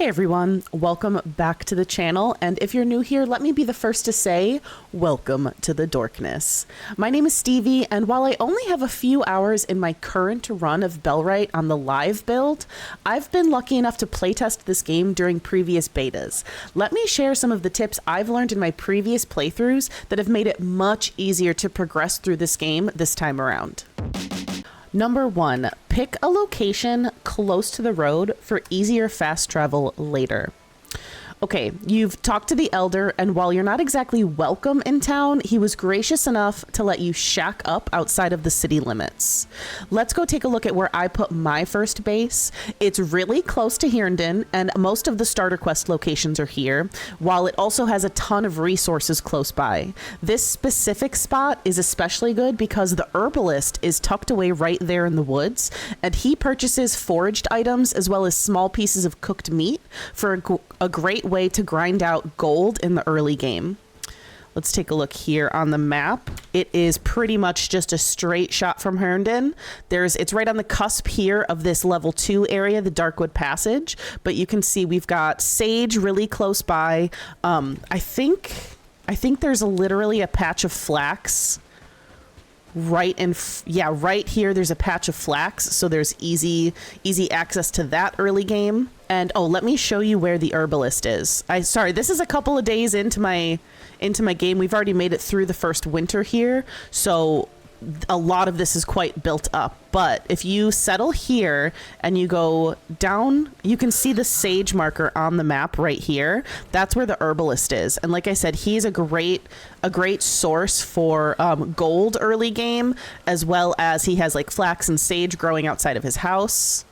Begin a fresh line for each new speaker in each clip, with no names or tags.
Hey everyone, welcome back to the channel, and if you're new here, let me be the first to say, welcome to the dorkness. My name is Stevie, and while I only have a few hours in my current run of BELLWRIGHT on the live build, I've been lucky enough to playtest this game during previous betas. Let me share some of the tips I've learned in my previous playthroughs that have made it much easier to progress through this game this time around. Number 1, pick a location close to the road for easier fast travel later. Okay, you've talked to the elder, and while you're not exactly welcome in town, he was gracious enough to let you shack up outside of the city limits. Let's go take a look at where I put my first base. It's really close to Herndon, and most of the starter quest locations are here, while it also has a ton of resources close by. This specific spot is especially good because the herbalist is tucked away right there in the woods, and he purchases foraged items as well as small pieces of cooked meat for a great way to grind out gold in the early game. Let's take a look here on the map. It is pretty much just a straight shot from Herndon. It's right on the cusp here of this level 2 area, the Darkwood Passage, but you can see we've got sage really close by. I think there's literally a patch of flax right here. There's a patch of flax, so there's easy access to that early game. And oh, let me show you where the herbalist is. Sorry, this is a couple of days into my game. We've already made it through the first winter here, so a lot of this is quite built up. But if you settle here and you go down, you can see the sage marker on the map right here. That's where the herbalist is. And like I said, he's a great source for gold early game, as well as he has like flax and sage growing outside of his house.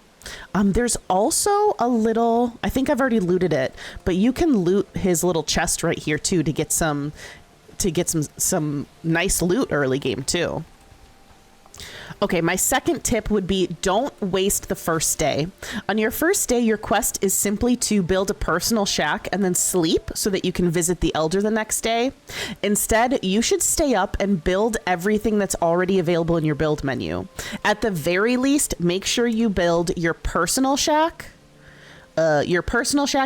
There's also a little, I think I've already looted it, but you can loot his little chest right here too to get some nice loot early game too. Okay, my second tip would be don't waste the first day. On your first day, your quest is simply to build a personal shack and then sleep so that you can visit the elder the next day. Instead, you should stay up and build everything that's already available in your build menu. At the very least, make sure you build your personal shack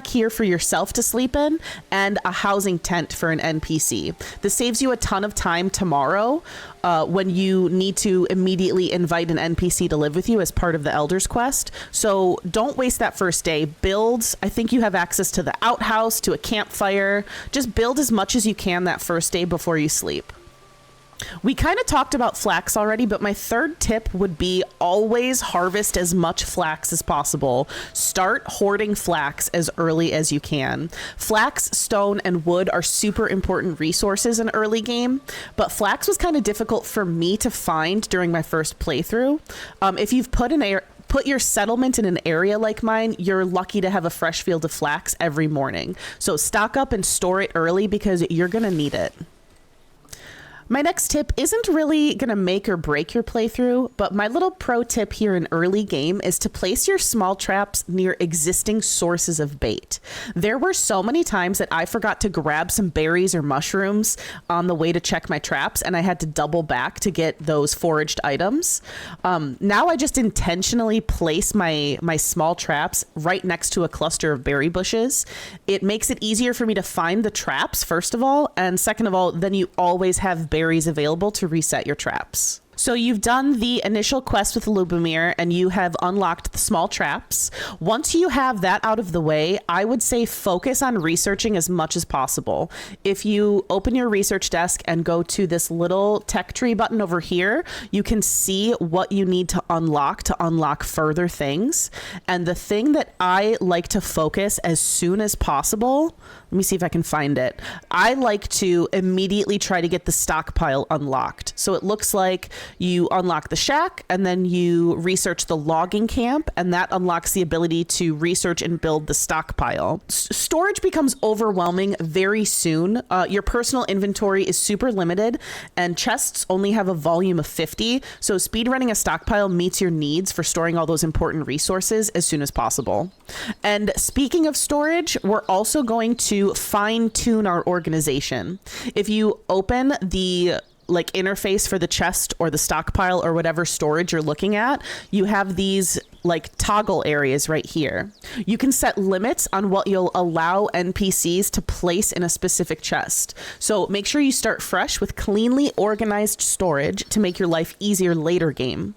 here for yourself to sleep in, and a housing tent for an NPC. This saves you a ton of time tomorrow when you need to immediately invite an NPC to live with you as part of the Elder's Quest. So don't waste that first day. Build, I think you have access to the outhouse, to a campfire. Just build as much as you can that first day before you sleep. We kind of talked about flax already, but my third tip would be always harvest as much flax as possible. Start hoarding flax as early as you can. Flax, stone, and wood are super important resources in early game, but flax was kind of difficult for me to find during my first playthrough. If you've put your settlement in an area like mine, you're lucky to have a fresh field of flax every morning. So stock up and store it early because you're going to need it. My next tip isn't really going to make or break your playthrough, but my little pro tip here in early game is to place your small traps near existing sources of bait. There were so many times that I forgot to grab some berries or mushrooms on the way to check my traps, and I had to double back to get those foraged items. Now I just intentionally place my small traps right next to a cluster of berry bushes. It makes it easier for me to find the traps, first of all, and second of all, then you always have berries available to reset your traps. So you've done the initial quest with Lubomir and you have unlocked the small traps. Once you have that out of the way, I would say focus on researching as much as possible. If you open your research desk and go to this little tech tree button over here, you can see what you need to unlock further things. And the thing that I like to focus as soon as possible, let me see if I can find it. I like to immediately try to get the stockpile unlocked. So it looks like you unlock the shack and then you research the logging camp, and that unlocks the ability to research and build the stockpile. Storage becomes overwhelming very soon. Your personal inventory is super limited and chests only have a volume of 50. So speedrunning a stockpile meets your needs for storing all those important resources as soon as possible. And speaking of storage, we're also going to fine tune our organization. If you open the interface for the chest or the stockpile or whatever storage you're looking at, you have these like toggle areas right here. You can set limits on what you'll allow NPCs to place in a specific chest. So make sure you start fresh with cleanly organized storage to make your life easier later game.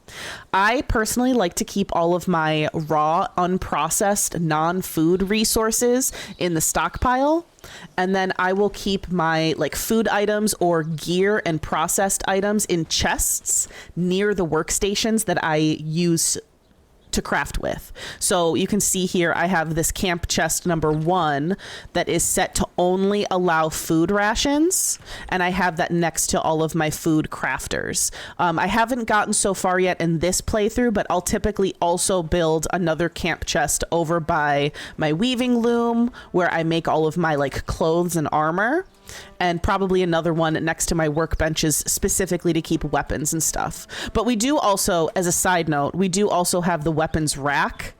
I personally like to keep all of my raw, unprocessed, non-food resources in the stockpile. And then I will keep my like food items or gear and processed items in chests near the workstations that I use to craft with. So you can see here I have this camp chest number 1 that is set to only allow food rations, and I have that next to all of my food crafters. I haven't gotten so far yet in this playthrough, but I'll typically also build another camp chest over by my weaving loom where I make all of my like clothes and armor, and probably another one next to my workbenches specifically to keep weapons and stuff. But we do also, as a side note, we do also have the weapons rack,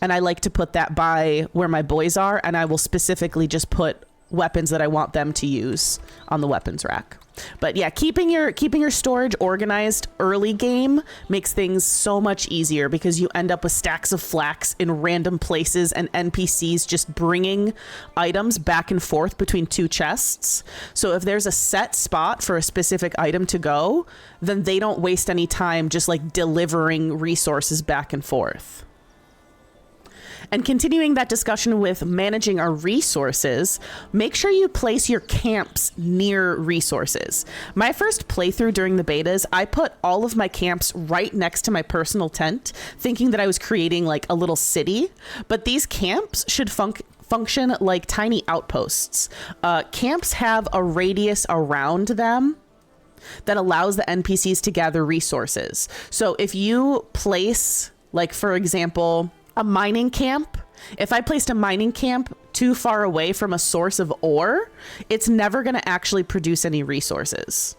and I like to put that by where my boys are, and I will specifically just put weapons that I want them to use on the weapons rack. But yeah, keeping your storage organized early game makes things so much easier because you end up with stacks of flax in random places and NPCs just bringing items back and forth between 2 chests. So if there's a set spot for a specific item to go, then they don't waste any time just like delivering resources back and forth. And continuing that discussion with managing our resources, make sure you place your camps near resources. My first playthrough during the betas, I put all of my camps right next to my personal tent, thinking that I was creating like a little city. But these camps should function like tiny outposts. Camps have a radius around them that allows the NPCs to gather resources. So if you place, like for example, a mining camp, if I placed a mining camp too far away from a source of ore, it's never going to actually produce any resources.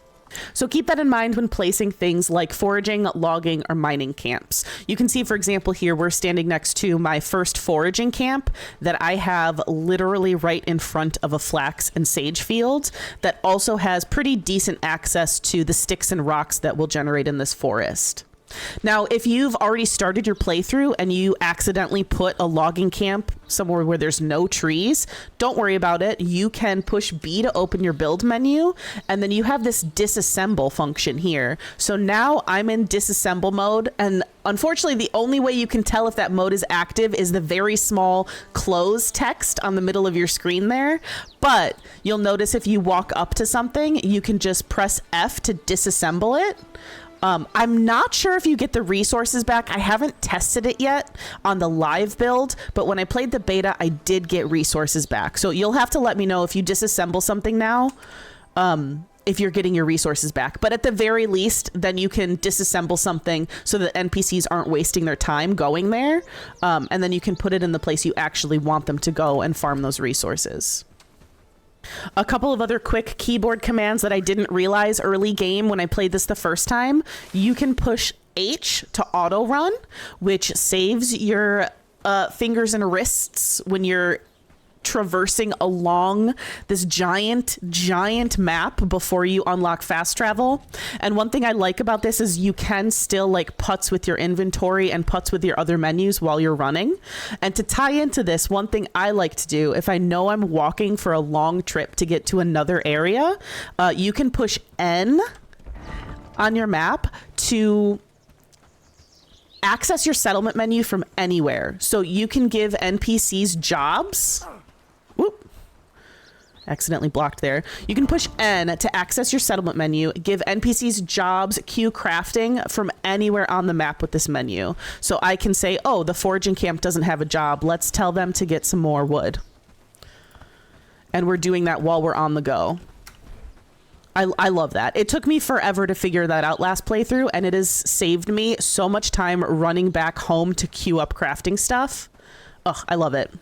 So keep that in mind when placing things like foraging, logging, or mining camps. You can see, for example, here we're standing next to my first foraging camp that I have literally right in front of a flax and sage field that also has pretty decent access to the sticks and rocks that will generate in this forest. Now, if you've already started your playthrough and you accidentally put a logging camp somewhere where there's no trees, don't worry about it. You can push B to open your build menu, and then you have this disassemble function here. So now I'm in disassemble mode, and unfortunately, the only way you can tell if that mode is active is the very small close text on the middle of your screen there. But you'll notice if you walk up to something, you can just press F to disassemble it. I'm not sure if you get the resources back. I haven't tested it yet on the live build, but when I played the beta, I did get resources back. So you'll have to let me know if you disassemble something now, if you're getting your resources back. But at the very least, then you can disassemble something so that NPCs aren't wasting their time going there. And then you can put it in the place you actually want them to go and farm those resources. A couple of other quick keyboard commands that I didn't realize early game when I played this the first time. You can push H to auto run, which saves your fingers and wrists when you're traversing along this giant map before you unlock fast travel. And one thing I like about this is you can still like putz with your inventory and putz with your other menus while you're running. And to tie into this, one thing I like to do if I know I'm walking for a long trip to get to another area, you can push N on your map to access your settlement menu from anywhere. So you can give NPCs jobs. Whoop. Accidentally blocked there. You can push N to access your settlement menu, give NPCs jobs, queue crafting from anywhere on the map with this menu. So I can say, oh, the foraging camp doesn't have a job. Let's tell them to get some more wood. And we're doing that while we're on the go. I love that. It took me forever to figure that out last playthrough, and it has saved me so much time running back home to queue up crafting stuff. Ugh, I love it.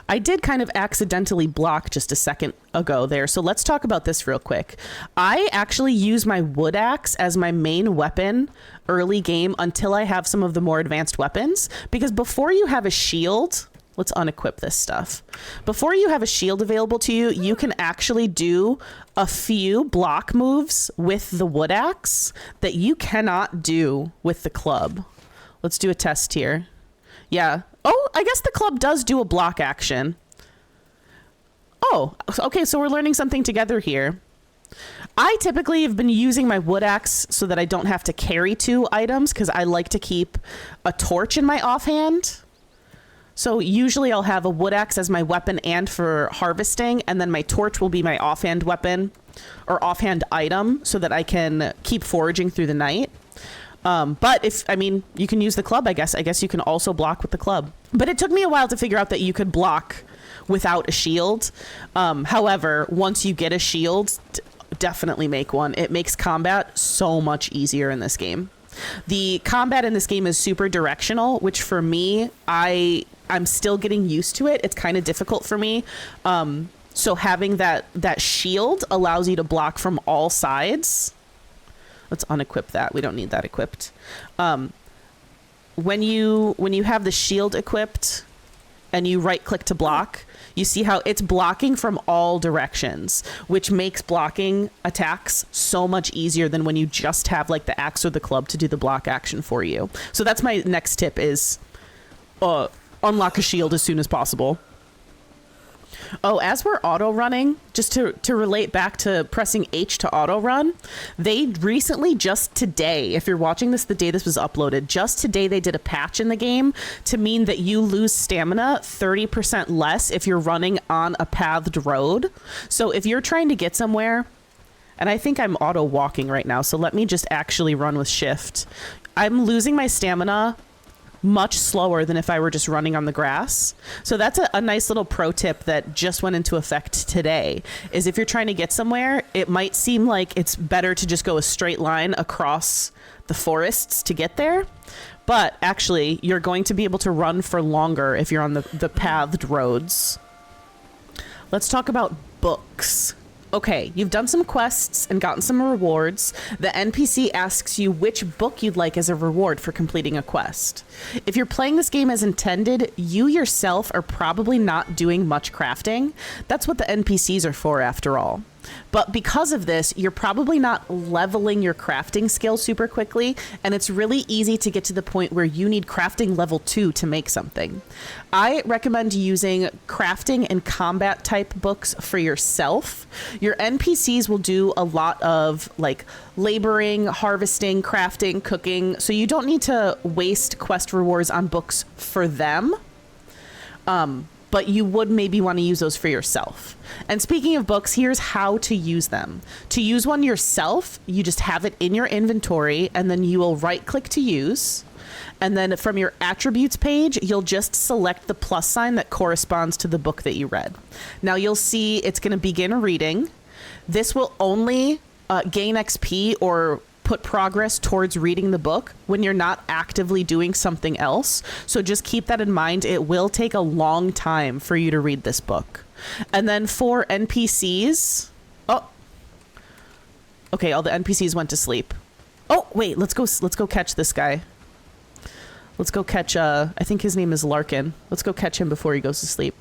I did kind of accidentally block just a second ago there, so let's talk about this real quick. I actually use my wood axe as my main weapon early game until I have some of the more advanced weapons, because before you have a shield, let's unequip this stuff. Before you have a shield available to you, you can actually do a few block moves with the wood axe that you cannot do with the club. Let's do a test here. Yeah. Oh, I guess the club does do a block action. Oh, okay. So we're learning something together here. I typically have been using my wood axe so that I don't have to carry 2 items because I like to keep a torch in my offhand. So usually I'll have a wood axe as my weapon and for harvesting, and then my torch will be my offhand weapon or offhand item so that I can keep foraging through the night. But you can use the club, I guess. I guess you can also block with the club. But it took me a while to figure out that you could block without a shield. However, once you get a shield, definitely make one. It makes combat so much easier in this game. The combat in this game is super directional, which for me, I'm still getting used to it. It's kind of difficult for me. So having that shield allows you to block from all sides. Let's unequip that. We don't need that equipped. When you have the shield equipped and you right click to block, you see how it's blocking from all directions, which makes blocking attacks so much easier than when you just have like the axe or the club to do the block action for you. So that's my next tip is unlock a shield as soon as possible. Oh, as we're auto running, just to relate back to pressing H to auto run, they recently, just today, if you're watching this the day this was uploaded, just today they did a patch in the game to mean that you lose stamina 30% less if you're running on a pathed road. So if you're trying to get somewhere, and I think I'm auto walking right now, so let me just actually run with shift. I'm losing my stamina much slower than if I were just running on the grass. So that's a nice little pro tip that just went into effect today, is if you're trying to get somewhere, it might seem like it's better to just go a straight line across the forests to get there. But actually, you're going to be able to run for longer if you're on the pathed roads. Let's talk about books. Okay, you've done some quests and gotten some rewards. The NPC asks you which book you'd like as a reward for completing a quest. If you're playing this game as intended, you yourself are probably not doing much crafting. That's what the NPCs are for, after all. But because of this, you're probably not leveling your crafting skill super quickly, and it's really easy to get to the point where you need crafting level 2 to make something. I recommend using crafting and combat type books for yourself. Your NPCs will do a lot of like laboring, harvesting, crafting, cooking, so you don't need to waste quest rewards on books for them. But you would maybe want to use those for yourself. And speaking of books, here's how to use them. To use one yourself, you just have it in your inventory, and then you will right click to use. And then from your attributes page, you'll just select the plus sign that corresponds to the book that you read. Now you'll see it's going to begin reading. This will only gain XP or put progress towards reading the book when you're not actively doing something else. So just keep that in mind. It will take a long time for you to read this book. And then for NPCs, okay, all the NPCs went to sleep. Oh, wait, let's go catch this guy. Let's go catch, I think his name is Larkin. Let's go catch him before he goes to sleep.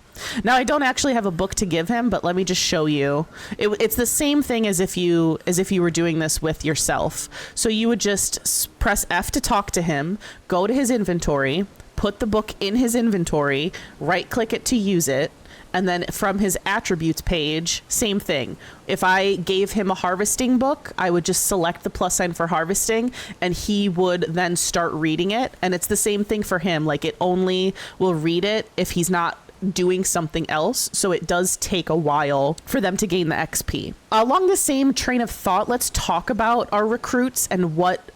Now, I don't actually have a book to give him, but let me just show you. It's the same thing as if you were doing this with yourself. So you would just press F to talk to him, go to his inventory, put the book in his inventory, right click it to use it, and then from his attributes page, same thing. If I gave him a harvesting book, I would just select the plus sign for harvesting, and he would then start reading it. And it's the same thing for him. Like, it only will read it if he's not doing something else. So it does take a while for them to gain the XP. Along the same train of thought, let's talk about our recruits and what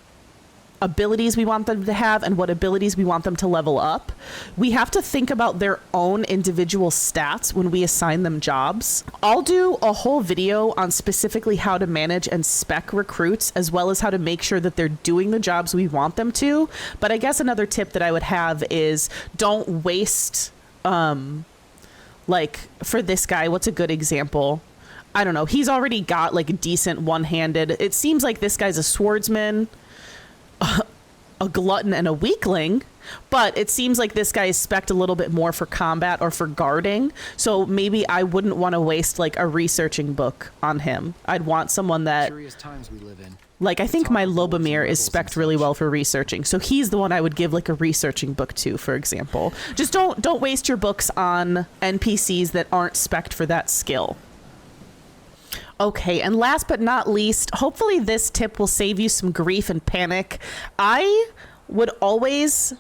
abilities we want them to have and what abilities we want them to level up. We have to think about their own individual stats when we assign them jobs. I'll do a whole video on specifically how to manage and spec recruits, as well as how to make sure that they're doing the jobs we want them to. But I guess another tip that I would have is don't waste, like for this guy, what's a good example? I don't know. He's already got like a decent one-handed. It seems like this guy's a swordsman, a glutton, and a weakling, but it seems like this guy is spec'd a little bit more for combat or for guarding. So maybe I wouldn't want to waste like a researching book on him. I'd want someone that
Curious times we live in.
Like, I think my Lobomir is spec'd really well for researching. So he's the one I would give like a researching book to, for example. Just don't waste your books on NPCs that aren't spec'd for that skill. Okay, and last but not least, hopefully this tip will save you some grief and panic. I would always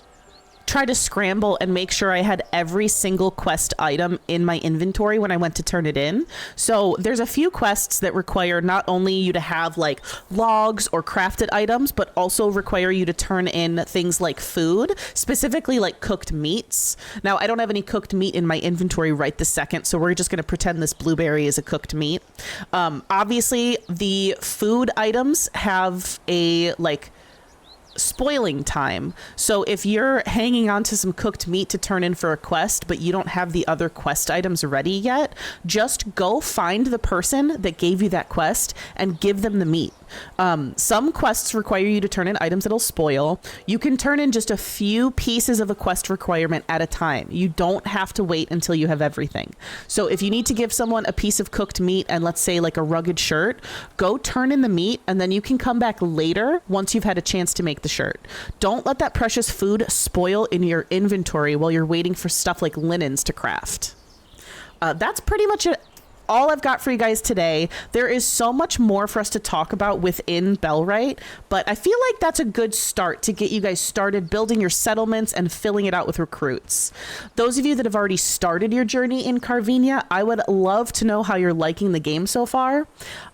try to scramble and make sure I had every single quest item in my inventory when I went to turn it in. So there's a few quests that require not only you to have like logs or crafted items, but also require you to turn in things like food, specifically like cooked meats. Now, I don't have any cooked meat in my inventory right this second, so we're just going to pretend this blueberry is a cooked meat. Obviously, the food items have a like spoiling time. So if you're hanging on to some cooked meat to turn in for a quest, but you don't have the other quest items ready yet, just go find the person that gave you that quest and give them the meat. Some quests require you to turn in items that'll spoil. You can turn in just a few pieces of a quest requirement at a time. You don't have to wait until you have everything. So if you need to give someone a piece of cooked meat and let's say like a rugged shirt, go turn in the meat and then you can come back later once you've had a chance to make the shirt. Don't let that precious food spoil in your inventory while you're waiting for stuff like linens to craft. That's pretty much it. All I've got for you guys today. There is so much more for us to talk about within BELLWRIGHT, but I feel like that's a good start to get you guys started building your settlements and filling it out with recruits. Those of you that have already started your journey in Carvenia, I would love to know how you're liking the game so far.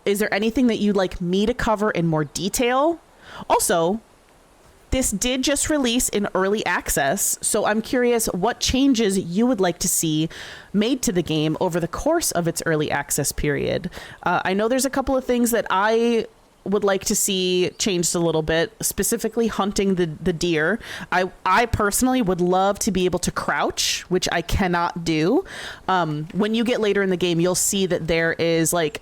Is there anything that you'd like me to cover in more detail? Also, this did just release in early access, so I'm curious what changes you would like to see made to the game over the course of its early access period. I know there's a couple of things that I would like to see changed a little bit, specifically hunting the deer. I personally would love to be able to crouch, which I cannot do. When you get later in the game, you'll see that there is like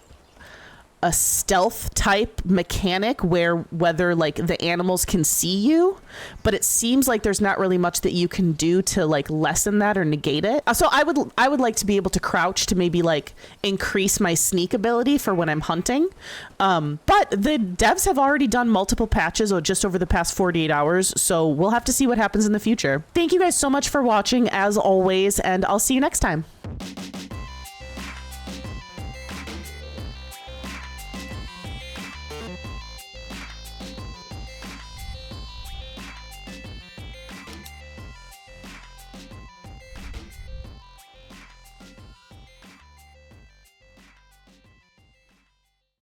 a stealth type mechanic where whether like the animals can see you, but it seems like there's not really much that you can do to like lessen that or negate it. So I would like to be able to crouch to maybe like increase my sneak ability for when I'm hunting. But the devs have already done multiple patches just over the past 48 hours, so we'll have to see what happens in the future. Thank you guys so much for watching as always, and I'll see you next time.